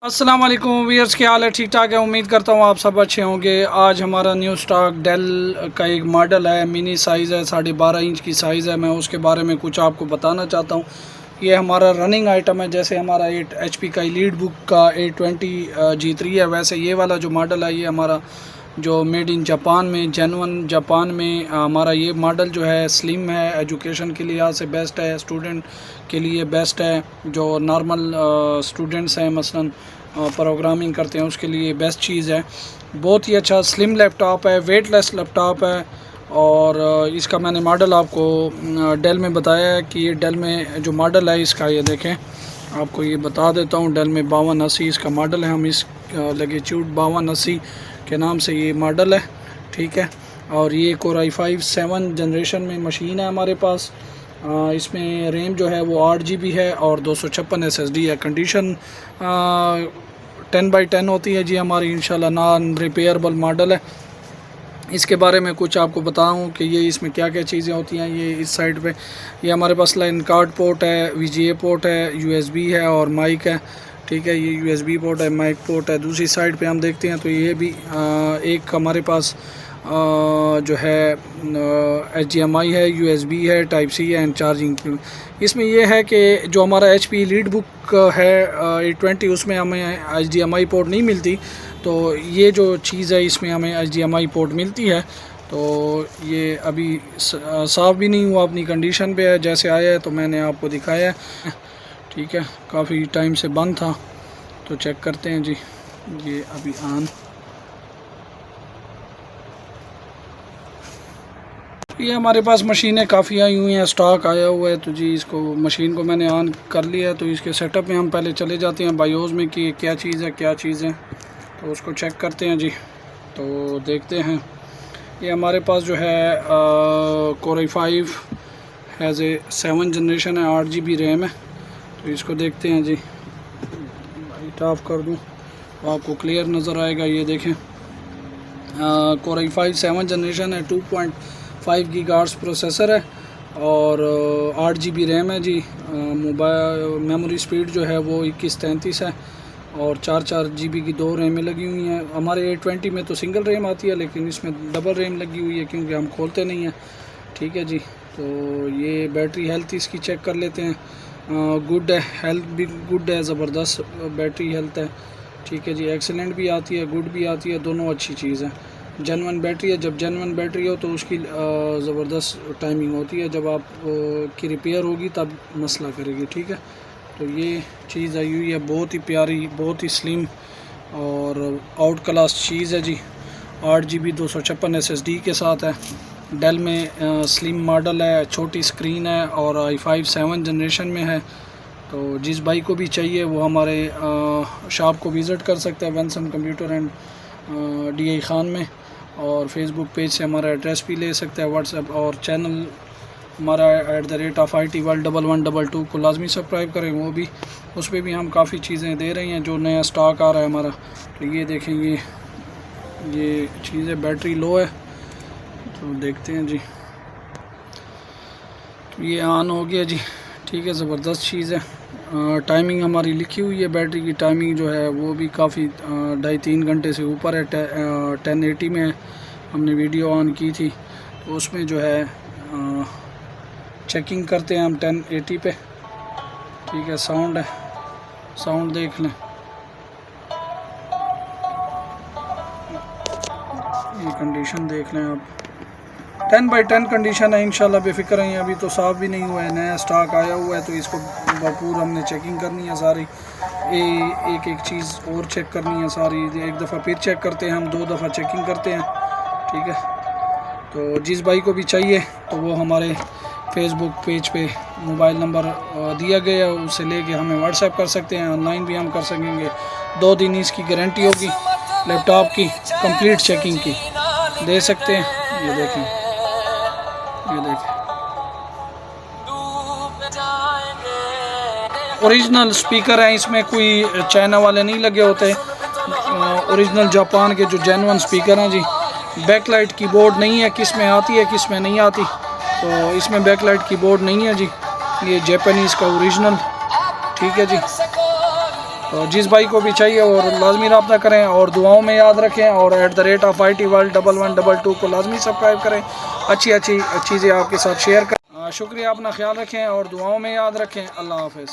अस्सलाम वालेकुम व्यूअर्स, क्या हाल है? ठीक ठाक है। उम्मीद करता हूँ आप सब अच्छे होंगे। आज हमारा न्यू स्टॉक डेल का एक मॉडल है, मिनी साइज़ है, 12.5 इंच की साइज़ है। मैं उसके बारे में कुछ आपको बताना चाहता हूँ। ये हमारा रनिंग आइटम है। जैसे हमारा 8 HP का लीड बुक का 820G3 है, वैसे ये वाला जो मॉडल है ये हमारा जो मेड इन जापान में, जेन्युइन जापान में हमारा ये मॉडल जो है स्लिम है, एजुकेशन के लिहाज से बेस्ट है, स्टूडेंट के लिए बेस्ट है। जो नॉर्मल स्टूडेंट्स हैं मसलन प्रोग्रामिंग करते हैं उसके लिए बेस्ट चीज़ है। बहुत ही अच्छा स्लिम लैपटॉप है, वेटलेस लैपटॉप है। और इसका मैंने मॉडल आपको डेल में बताया है कि ये डेल में जो मॉडल है इसका, ये देखें आपको ये बता देता हूँ। डेल में 5280 इसका मॉडल है। हम इस लैटिट्यूड 5280 के नाम से ये मॉडल है, ठीक है। और ये Core i5 7 जनरेशन में मशीन है हमारे पास। इसमें रैम जो है वो 8 GB है और 256 SSD है। कंडीशन 10/10 होती है जी हमारी, इंशाल्लाह नॉन रिपेयरेबल मॉडल है। इसके बारे में कुछ आपको बताऊं कि ये इसमें क्या क्या चीज़ें होती हैं। ये इस साइड पे ये हमारे पास लाइन कार्ड पोर्ट है, VGA पोर्ट है, USB है और माइक है, ठीक है। ये USB पोर्ट है, माइक पोर्ट है। दूसरी साइड पे हम देखते हैं तो ये भी एक हमारे पास जो है HDMI है, USB है, टाइप C है एंड चार्जिंग। इसमें यह है कि जो हमारा HP लीड बुक है 820 उसमें हमें HDMI पोर्ट नहीं मिलती। तो ये जो चीज़ है इसमें हमें HDMI पोर्ट मिलती है। तो ये अभी साफ़ भी नहीं हुआ, अपनी कंडीशन पे है। जैसे आया है तो मैंने आपको दिखाया है, ठीक है। काफ़ी टाइम से बंद था तो चेक करते हैं जी। ये अभी ऑन, ये हमारे पास मशीनें काफ़ी आई हुई हैं, स्टॉक आया हुआ है। तो जी इसको मशीन को मैंने ऑन कर लिया है। तो इसके सेटअप में हम पहले चले जाते हैं बायोस में कि क्या चीज़ है क्या चीज़ है, तो उसको चेक करते हैं जी। तो देखते हैं ये हमारे पास जो है Core i5 has a 7 generation है, 8 GB रैम है। तो इसको देखते हैं जी। लाइट ऑफ कर दूँ तो आपको क्लियर नज़र आएगा। ये देखें Core i5 7 जनरेशन है, 2.5 GHz प्रोसेसर है और 8 GB रैम है जी। मोबाइल मेमोरी स्पीड जो है वो 2133 है और 4 GB की 2 रैमें लगी हुई हैं। हमारे 820 में तो सिंगल रैम आती है, लेकिन इसमें डबल रैम लगी हुई है क्योंकि हम खोलते नहीं हैं, ठीक है जी। तो ये बैटरी हेल्थ इसकी चेक कर लेते हैं। गुड है, हेल्थ भी गुड है, ज़बरदस्त बैटरी हेल्थ है, ठीक है जी। एक्सीलेंट भी आती है, गुड भी आती है, दोनों अच्छी चीज़ है। जेन्युइन बैटरी है, जब जेन्युइन बैटरी हो तो उसकी ज़बरदस्त टाइमिंग होती है, जब आप की रिपेयर होगी तब मसला करेगी, ठीक है। तो ये चीज़ आई हुई है, बहुत ही प्यारी, बहुत ही स्लिम और आउट क्लास चीज़ है जी। 8 GB 256 SSD के साथ है। डेल में स्लिम मॉडल है, छोटी स्क्रीन है और i5 7 जनरेशन में है। तो जिस भाई को भी चाहिए वो हमारे शॉप को विज़िट कर सकते हैं, Benson computer and DI Khan में। और फेसबुक पेज से हमारा एड्रेस भी ले सकते हैं, व्हाट्सएप और चैनल हमारा @IT World 1122 को लाजमी सब्सक्राइब करें। वो भी उस पर भी हम काफ़ी चीज़ें दे रही हैं जो नया स्टॉक आ रहा है हमारा। तो ये देखें ये चीज़ें बैटरी लो है, तो देखते हैं जी। तो ये ऑन हो गया जी, ठीक है, ज़बरदस्त चीज़ है। टाइमिंग हमारी लिखी हुई है, बैटरी की टाइमिंग जो है वो भी काफ़ी 2.5-3 घंटे से ऊपर है। 1080 में हमने वीडियो ऑन की थी, तो उसमें जो है चेकिंग करते हैं हम 1080 पे, ठीक है। साउंड है, साउंड देख लें, ये कंडीशन देख लें आप, 10/10 कंडीशन है। इंशाल्लाह बेफिक्र हैं। अभी तो साफ़ भी नहीं हुआ है, नया स्टॉक आया हुआ है, तो इसको भरपूर हमने चेकिंग करनी है सारी। एक एक चीज़ और चेक करनी है सारी। एक दफ़ा फिर चेक करते हैं हम, 2 दफ़ा चेकिंग करते हैं, ठीक है। तो जिस भाई को भी चाहिए तो वो हमारे फेसबुक पेज पे मोबाइल नंबर दिया गया है, उसे लेके हमें व्हाट्सएप कर सकते हैं। ऑनलाइन भी हम कर सकेंगे। 2 दिन इसकी गारंटी होगी लैपटॉप की, कंप्लीट चेकिंग की दे सकते हैं। ये देखें, ये देखें, ओरिजिनल स्पीकर है, इसमें कोई चाइना वाले नहीं लगे होते। ओरिजिनल जापान के जो जेन्युइन स्पीकर हैं जी। बैकलाइट कीबोर्ड नहीं है, किस में आती है किस में नहीं आती। तो इसमें बैकलाइट कीबोर्ड नहीं है जी। ये जापानीज़ का ओरिजिनल, ठीक है जी। तो जिस भाई को भी चाहिए और लाजमी रब्ता करें और दुआओं में याद रखें और @IT World 1122 को लाजमी सब्सक्राइब करें। अच्छी अच्छी चीज़ें आपके साथ शेयर करें। शुक्रिया, अपना ख्याल रखें और दुआओं में याद रखें। अल्लाह हाफ़िज़।